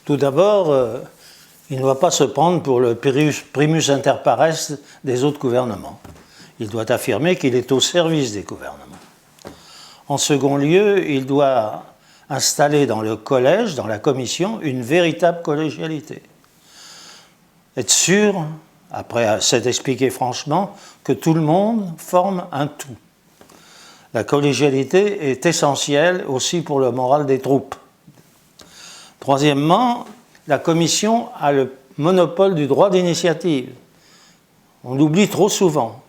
Tout d'abord, il ne doit pas se prendre pour le primus inter pares des autres gouvernements. Il doit affirmer qu'il est au service des gouvernements. En second lieu, il doit installer dans le collège, dans la commission, une véritable collégialité. Être sûr, après s'être expliqué franchement, que tout le monde forme un tout. La collégialité est essentielle aussi pour le moral des troupes. Troisièmement, la commission a le monopole du droit d'initiative. On l'oublie trop souvent.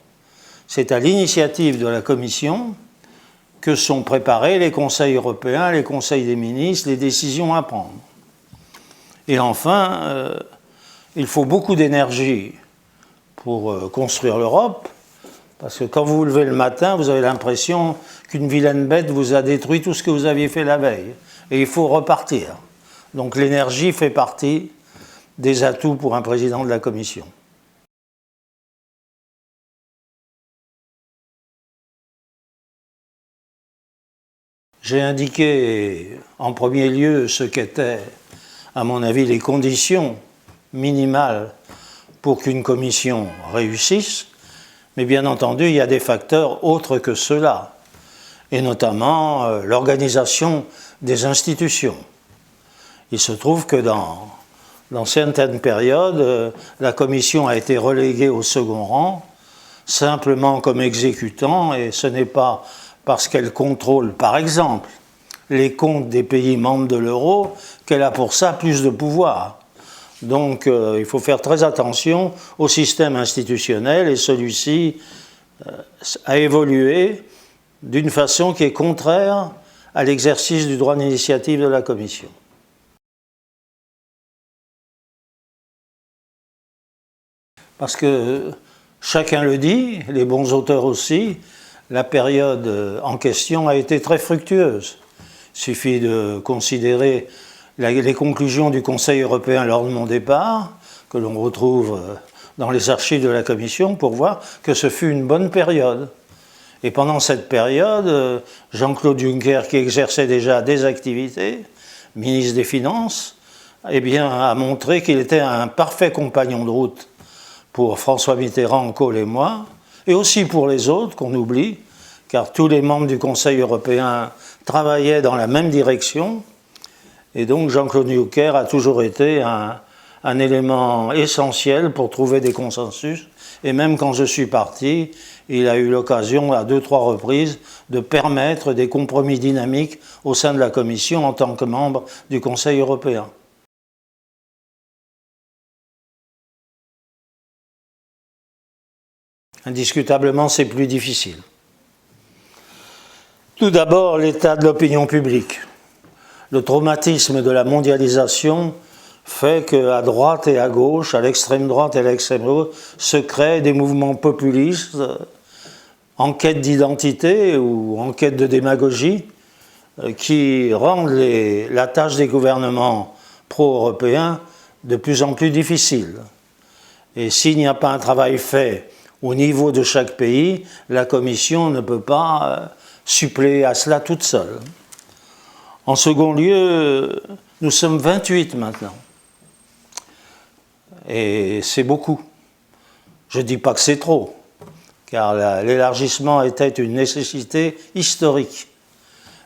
C'est à l'initiative de la commission que sont préparés les conseils européens, les conseils des ministres, les décisions à prendre. Et enfin, il faut beaucoup d'énergie pour construire l'Europe, parce que quand vous vous levez le matin, vous avez l'impression qu'une vilaine bête vous a détruit tout ce que vous aviez fait la veille. Et il faut repartir. Donc l'énergie fait partie des atouts pour un président de la Commission. J'ai indiqué en premier lieu ce qu'étaient, à mon avis, les conditions minimales pour qu'une commission réussisse, mais bien entendu, il y a des facteurs autres que cela, et notamment l'organisation des institutions. Il se trouve que dans certaines périodes, la commission a été reléguée au second rang, simplement comme exécutant, et ce n'est pas parce qu'elle contrôle, par exemple, les comptes des pays membres de l'euro, qu'elle a pour ça plus de pouvoir. Donc il faut faire très attention au système institutionnel, et celui-ci a évolué d'une façon qui est contraire à l'exercice du droit d'initiative de la Commission. Parce que chacun le dit, les bons auteurs aussi, la période en question a été très fructueuse. Il suffit de considérer les conclusions du Conseil européen lors de mon départ, que l'on retrouve dans les archives de la Commission, pour voir que ce fut une bonne période. Et pendant cette période, Jean-Claude Juncker, qui exerçait déjà des activités, ministre des Finances, eh bien, a montré qu'il était un parfait compagnon de route pour François Mitterrand, Kohl et moi, et aussi pour les autres qu'on oublie, car tous les membres du Conseil européen travaillaient dans la même direction, et donc Jean-Claude Juncker a toujours été un élément essentiel pour trouver des consensus, et même quand je suis parti, il a eu l'occasion à 2-3 reprises de permettre des compromis dynamiques au sein de la Commission en tant que membre du Conseil européen. Indiscutablement, c'est plus difficile. Tout d'abord, l'état de l'opinion publique. Le traumatisme de la mondialisation fait qu'à droite et à gauche, à l'extrême droite et à l'extrême gauche, se créent des mouvements populistes en quête d'identité ou en quête de démagogie qui rendent la tâche des gouvernements pro-européens de plus en plus difficile. Et s'il n'y a pas un travail fait au niveau de chaque pays, la Commission ne peut pas suppléer à cela toute seule. En second lieu, nous sommes 28 maintenant. Et c'est beaucoup. Je ne dis pas que c'est trop, car l'élargissement était une nécessité historique.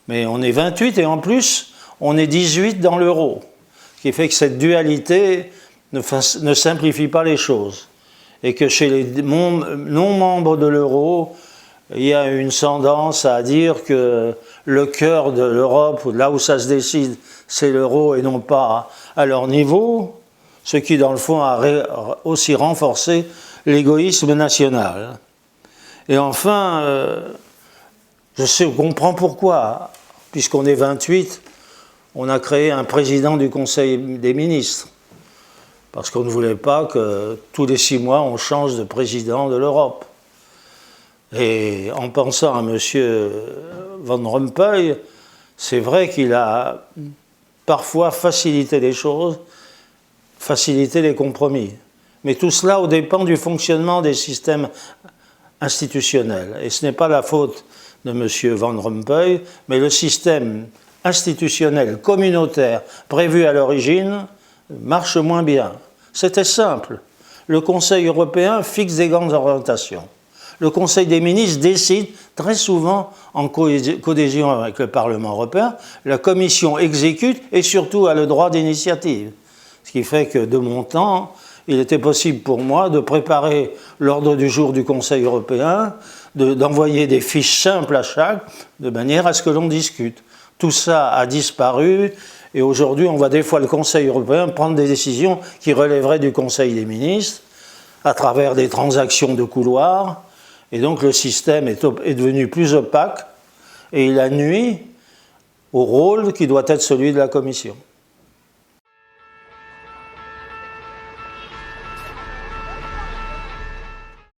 Mais on est 28 et en plus, on est 18 dans l'euro, ce qui fait que cette dualité ne simplifie pas les choses. Et que chez les non-membres de l'euro, il y a une tendance à dire que le cœur de l'Europe, là où ça se décide, c'est l'euro et non pas à leur niveau, ce qui dans le fond a aussi renforcé l'égoïsme national. Et enfin, je comprends pourquoi, puisqu'on est 28, on a créé un président du Conseil des ministres. Parce qu'on ne voulait pas que tous les 6 mois, on change de président de l'Europe. Et en pensant à M. Van Rompuy, c'est vrai qu'il a parfois facilité les choses, facilité les compromis. Mais tout cela aux dépens du fonctionnement des systèmes institutionnels. Et ce n'est pas la faute de M. Van Rompuy, mais le système institutionnel communautaire prévu à l'origine marche moins bien. C'était simple. Le Conseil européen fixe des grandes orientations. Le Conseil des ministres décide très souvent en coadhésion avec le Parlement européen. La Commission exécute et surtout a le droit d'initiative. Ce qui fait que de mon temps, il était possible pour moi de préparer l'ordre du jour du Conseil européen, d'envoyer des fiches simples à chaque, de manière à ce que l'on discute. Tout ça a disparu et aujourd'hui on voit des fois le Conseil européen prendre des décisions qui relèveraient du Conseil des ministres à travers des transactions de couloir. Et donc le système est devenu plus opaque et il a nui au rôle qui doit être celui de la Commission.